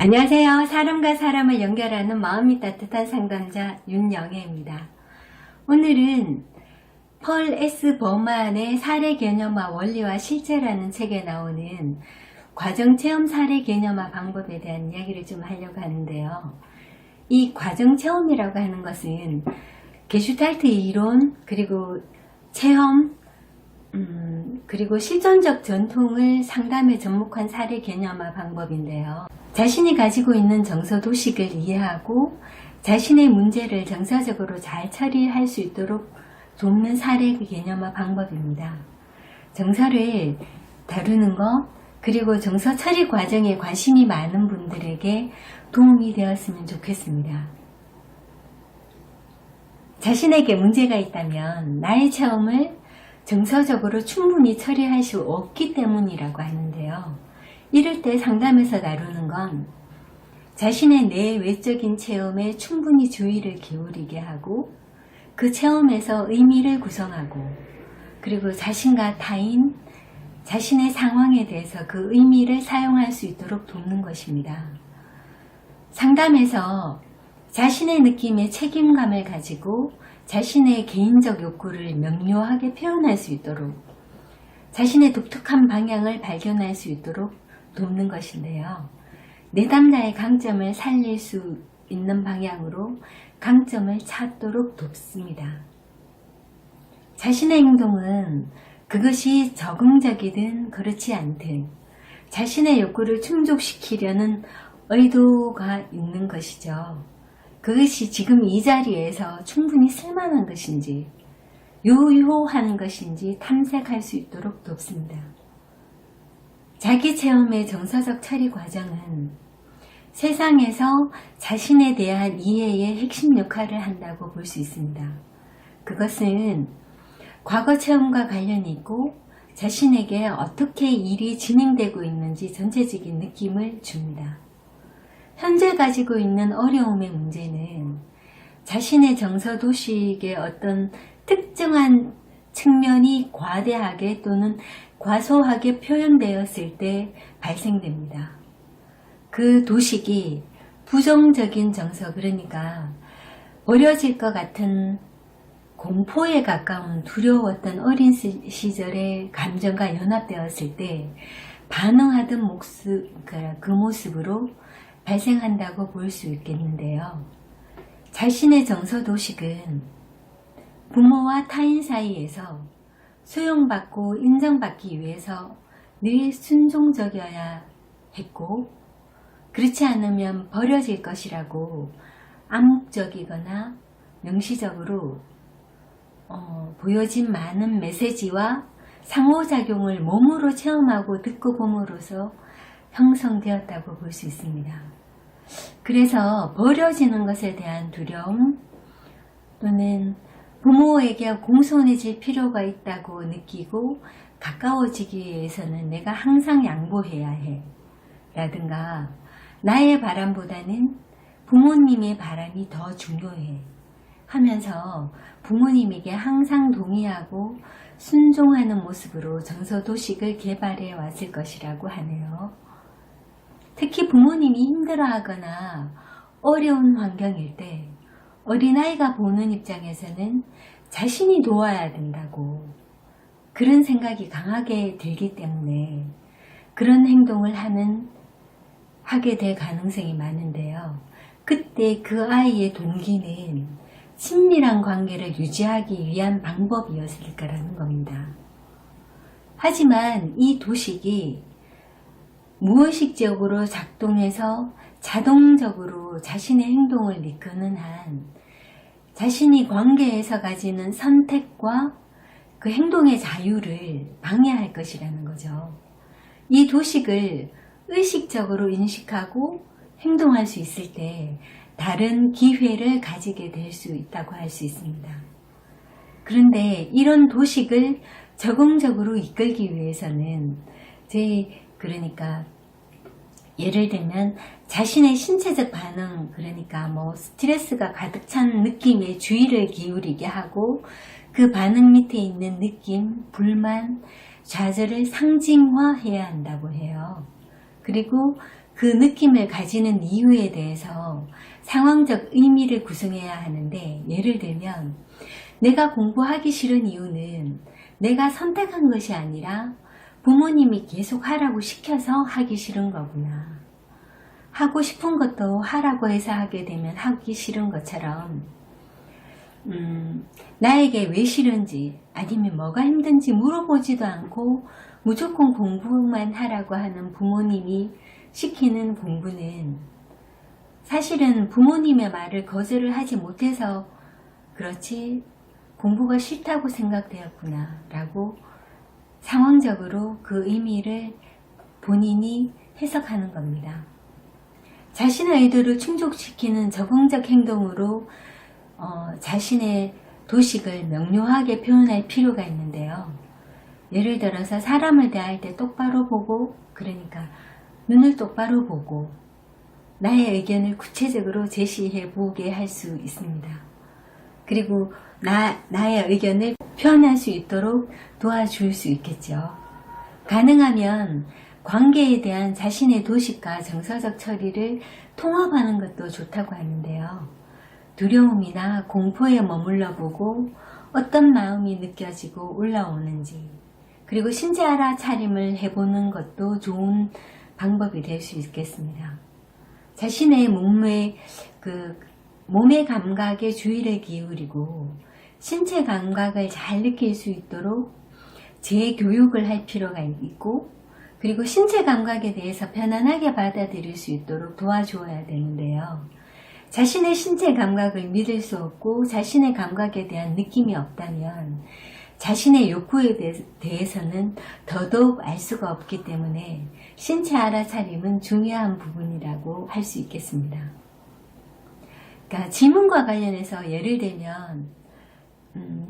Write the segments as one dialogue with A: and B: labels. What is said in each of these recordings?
A: 안녕하세요. 사람과 사람을 연결하는 마음이 따뜻한 상담자 윤영애입니다. 오늘은 펄 S 버만의 사례 개념화 원리와 실제라는 책에 나오는 과정체험 사례 개념화 방법에 대한 이야기를 좀 하려고 하는데요. 이 과정체험이라고 하는 것은 게슈탈트 이론, 그리고 체험, 그리고 실존적 전통을 상담에 접목한 사례 개념화 방법인데요. 자신이 가지고 있는 정서 도식을 이해하고 자신의 문제를 정서적으로 잘 처리할 수 있도록 돕는 사례 개념화 방법입니다. 정서를 다루는 것, 그리고 정서 처리 과정에 관심이 많은 분들에게 도움이 되었으면 좋겠습니다. 자신에게 문제가 있다면 나의 체험을 정서적으로 충분히 처리할 수 없기 때문이라고 하는데요. 이럴 때 상담에서 다루는 건 자신의 내외적인 체험에 충분히 주의를 기울이게 하고 그 체험에서 의미를 구성하고 그리고 자신과 타인, 자신의 상황에 대해서 그 의미를 사용할 수 있도록 돕는 것입니다. 상담에서 자신의 느낌에 책임감을 가지고 자신의 개인적 욕구를 명료하게 표현할 수 있도록 자신의 독특한 방향을 발견할 수 있도록 돕는 것인데요. 내담자의 강점을 살릴 수 있는 방향으로 강점을 찾도록 돕습니다. 자신의 행동은 그것이 적응적이든 그렇지 않든 자신의 욕구를 충족시키려는 의도가 있는 것이죠. 그것이 지금 이 자리에서 충분히 쓸만한 것인지 유효한 것인지 탐색할 수 있도록 돕습니다. 자기 체험의 정서적 처리 과정은 세상에서 자신에 대한 이해의 핵심 역할을 한다고 볼 수 있습니다. 그것은 과거 체험과 관련이 있고 자신에게 어떻게 일이 진행되고 있는지 전체적인 느낌을 줍니다. 현재 가지고 있는 어려움의 문제는 자신의 정서 도식의 어떤 특정한 측면이 과대하게 또는 과소하게 표현되었을 때 발생됩니다. 그 도식이 부정적인 정서, 그러니까 버려질 것 같은 공포에 가까운 두려웠던 어린 시절의 감정과 연합되었을 때 반응하던 그 모습으로 발생한다고 볼 수 있겠는데요. 자신의 정서 도식은 부모와 타인 사이에서 수용받고 인정받기 위해서 늘 순종적이어야 했고 그렇지 않으면 버려질 것이라고 암묵적이거나 명시적으로 보여진 많은 메시지와 상호작용을 몸으로 체험하고 듣고 봄으로써 형성되었다고 볼 수 있습니다. 그래서 버려지는 것에 대한 두려움 또는 부모에게 공손해질 필요가 있다고 느끼고 가까워지기 위해서는 내가 항상 양보해야 해 라든가 나의 바람보다는 부모님의 바람이 더 중요해 하면서 부모님에게 항상 동의하고 순종하는 모습으로 정서도식을 개발해 왔을 것이라고 하네요. 특히 부모님이 힘들어하거나 어려운 환경일 때 어린아이가 보는 입장에서는 자신이 도와야 된다고 그런 생각이 강하게 들기 때문에 그런 행동을 하게 될 가능성이 많은데요. 그때 그 아이의 동기는 친밀한 관계를 유지하기 위한 방법이었을 거라는 겁니다. 하지만 이 도식이 무의식적으로 작동해서 자동적으로 자신의 행동을 이끄는 한 자신이 관계에서 가지는 선택과 그 행동의 자유를 방해할 것이라는 거죠. 이 도식을 의식적으로 인식하고 행동할 수 있을 때 다른 기회를 가지게 될 수 있다고 할 수 있습니다. 그런데 이런 도식을 적응적으로 이끌기 위해서는 그러니까 예를 들면 자신의 신체적 반응, 그러니까 스트레스가 가득 찬 느낌에 주의를 기울이게 하고 그 반응 밑에 있는 느낌, 불만, 좌절을 상징화해야 한다고 해요. 그리고 그 느낌을 가지는 이유에 대해서 상황적 의미를 구성해야 하는데, 예를 들면 내가 공부하기 싫은 이유는 내가 선택한 것이 아니라 부모님이 계속 하라고 시켜서 하기 싫은 거구나. 하고 싶은 것도 하라고 해서 하게 되면 하기 싫은 것처럼 나에게 왜 싫은지 아니면 뭐가 힘든지 물어보지도 않고 무조건 공부만 하라고 하는 부모님이 시키는 공부는 사실은 부모님의 말을 거절을 하지 못해서 그렇지 공부가 싫다고 생각되었구나 라고 상황적으로 그 의미를 본인이 해석하는 겁니다. 자신의 의도를 충족시키는 적응적 행동으로 자신의 도식을 명료하게 표현할 필요가 있는데요. 예를 들어서 사람을 대할 때 똑바로 보고, 그러니까 눈을 똑바로 보고 나의 의견을 구체적으로 제시해 보게 할 수 있습니다. 그리고 나의 의견을 표현할 수 있도록 도와줄 수 있겠죠. 가능하면 관계에 대한 자신의 도식과 정서적 처리를 통합하는 것도 좋다고 하는데요. 두려움이나 공포에 머물러 보고 어떤 마음이 느껴지고 올라오는지, 그리고 신체 알아차림을 해보는 것도 좋은 방법이 될 수 있겠습니다. 자신의 몸의 감각에 주의를 기울이고 신체 감각을 잘 느낄 수 있도록 재교육을 할 필요가 있고, 그리고 신체 감각에 대해서 편안하게 받아들일 수 있도록 도와줘야 되는데요. 자신의 신체 감각을 믿을 수 없고 자신의 감각에 대한 느낌이 없다면 자신의 욕구에 대해서는 더더욱 알 수가 없기 때문에 신체 알아차림은 중요한 부분이라고 할 수 있겠습니다. 그러니까 질문과 관련해서 예를 들면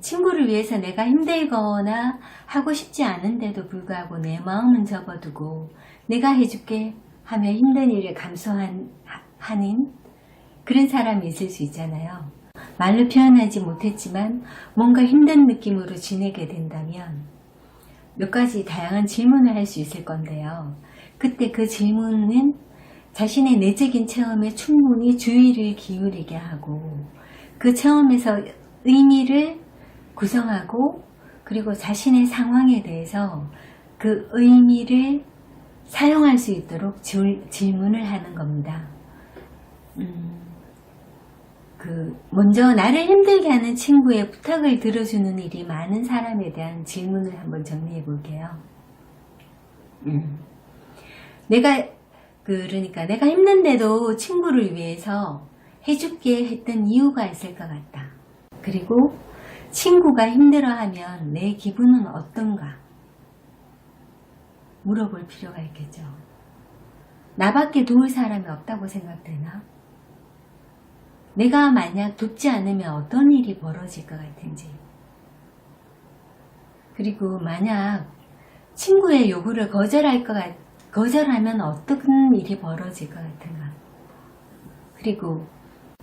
A: 친구를 위해서 내가 힘들거나 하고 싶지 않은데도 불구하고 내 마음은 접어두고 내가 해줄게 하며 힘든 일을 감수하는 그런 사람이 있을 수 있잖아요. 말로 표현하지 못했지만 뭔가 힘든 느낌으로 지내게 된다면 몇 가지 다양한 질문을 할 수 있을 건데요. 그때 그 질문은 자신의 내적인 체험에 충분히 주의를 기울이게 하고 그 체험에서 의미를 구성하고, 그리고 자신의 상황에 대해서 그 의미를 사용할 수 있도록 질문을 하는 겁니다. 먼저 나를 힘들게 하는 친구의 부탁을 들어주는 일이 많은 사람에 대한 질문을 한번 정리해 볼게요. 그러니까 내가 힘든데도 친구를 위해서 해줄게 했던 이유가 있을 것 같다. 그리고 친구가 힘들어하면 내 기분은 어떤가 물어볼 필요가 있겠죠. 나밖에 도울 사람이 없다고 생각되나? 내가 만약 돕지 않으면 어떤 일이 벌어질 것 같은지, 그리고 만약 친구의 요구를 거절하면 어떤 일이 벌어질 것 같은가, 그리고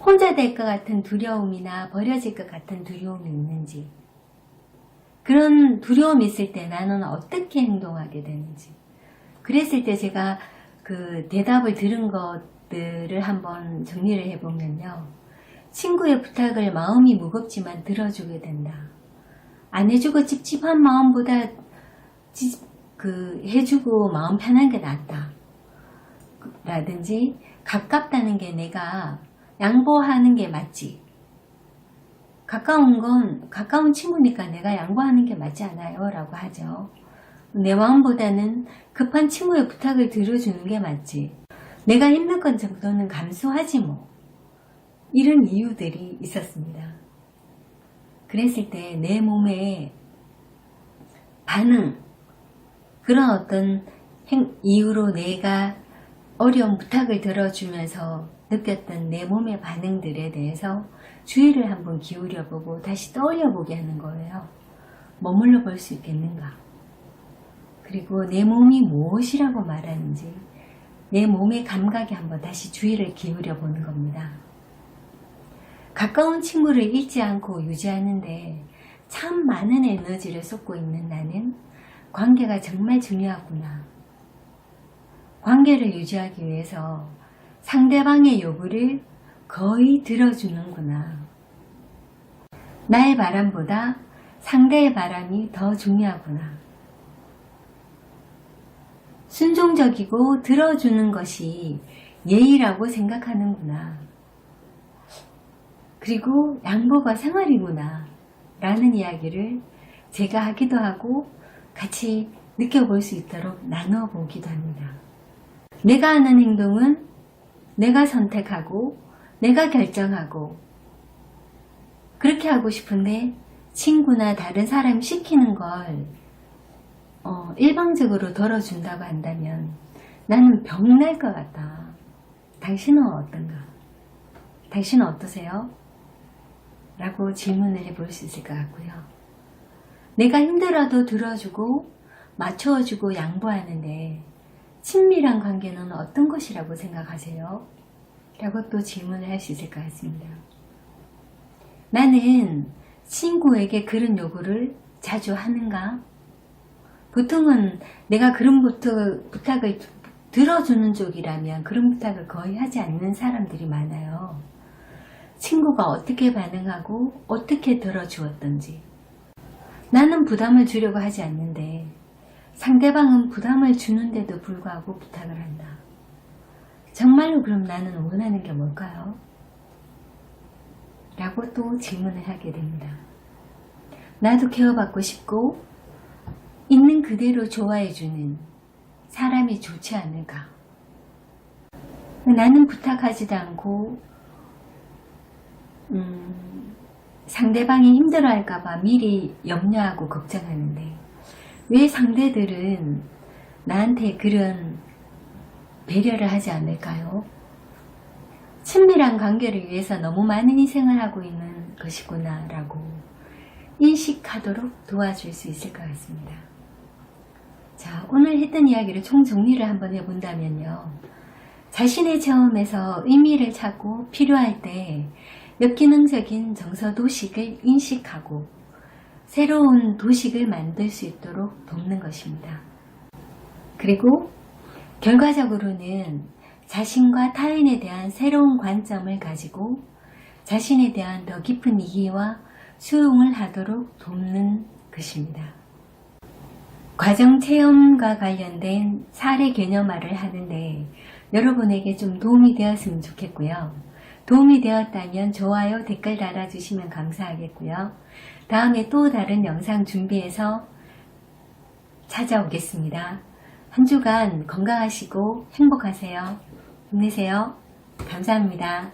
A: 혼자 될 것 같은 두려움이나 버려질 것 같은 두려움이 있는지, 그런 두려움이 있을 때 나는 어떻게 행동하게 되는지, 그랬을 때 제가 그 대답을 들은 것들을 한번 정리를 해보면요. 친구의 부탁을 마음이 무겁지만 들어주게 된다. 안 해주고 찝찝한 마음보다 해주고 마음 편한 게 낫다. 라든지 가깝다는 게 내가 양보하는 게 맞지. 가까운 친구니까 내가 양보하는 게 맞지 않아요? 라고 하죠. 내 마음보다는 급한 친구의 부탁을 들어주는 게 맞지. 내가 힘든 건 정도는 감수하지 뭐. 이런 이유들이 있었습니다. 그랬을 때 내 몸의 반응, 그런 어떤 이유로 내가 어려운 부탁을 들어주면서 느꼈던 내 몸의 반응들에 대해서 주의를 한번 기울여보고 다시 떠올려보게 하는 거예요. 머물러 볼 수 있겠는가? 그리고 내 몸이 무엇이라고 말하는지 내 몸의 감각에 한번 다시 주의를 기울여보는 겁니다. 가까운 친구를 잃지 않고 유지하는데 참 많은 에너지를 쏟고 있는 나는 관계가 정말 중요하구나. 관계를 유지하기 위해서 상대방의 요구를 거의 들어주는구나. 나의 바람보다 상대의 바람이 더 중요하구나. 순종적이고 들어주는 것이 예의라고 생각하는구나. 그리고 양보가 생활이구나 라는 이야기를 제가 하기도 하고 같이 느껴볼 수 있도록 나누어 보기도 합니다. 내가 하는 행동은 내가 선택하고 내가 결정하고 그렇게 하고 싶은데 친구나 다른 사람이 시키는 걸 일방적으로 덜어준다고 한다면 나는 병날 것 같다. 당신은 어떤가? 당신은 어떠세요? 라고 질문을 해볼 수 있을 것 같고요. 내가 힘들어도 들어주고 맞춰주고 양보하는데 친밀한 관계는 어떤 것이라고 생각하세요? 라고 또 질문을 할 수 있을 것 같습니다. 나는 친구에게 그런 요구를 자주 하는가? 보통은 내가 그런 부탁을 들어주는 쪽이라면 그런 부탁을 거의 하지 않는 사람들이 많아요. 친구가 어떻게 반응하고 어떻게 들어주었던지 나는 부담을 주려고 하지 않는데 상대방은 부담을 주는데도 불구하고 부탁을 한다. 정말로 그럼 나는 원하는 게 뭘까요? 라고 또 질문을 하게 됩니다. 나도 케어받고 싶고 있는 그대로 좋아해주는 사람이 좋지 않을까? 나는 부탁하지도 않고 상대방이 힘들어할까봐 미리 염려하고 걱정하는데 왜 상대들은 나한테 그런 배려를 하지 않을까요? 친밀한 관계를 위해서 너무 많은 희생을 하고 있는 것이구나 라고 인식하도록 도와줄 수 있을 것 같습니다. 자, 오늘 했던 이야기를 총정리를 한번 해본다면요. 자신의 체험에서 의미를 찾고 필요할 때 역기능적인 정서 도식을 인식하고 새로운 도식을 만들 수 있도록 돕는 것입니다. 그리고 결과적으로는 자신과 타인에 대한 새로운 관점을 가지고 자신에 대한 더 깊은 이해와 수용을 하도록 돕는 것입니다. 과정 체험과 관련된 사례 개념화를 하는데 여러분에게 좀 도움이 되었으면 좋겠고요. 도움이 되었다면 좋아요, 댓글 달아주시면 감사하겠고요. 다음에 또 다른 영상 준비해서 찾아오겠습니다. 한 주간 건강하시고 행복하세요. 힘내세요. 감사합니다.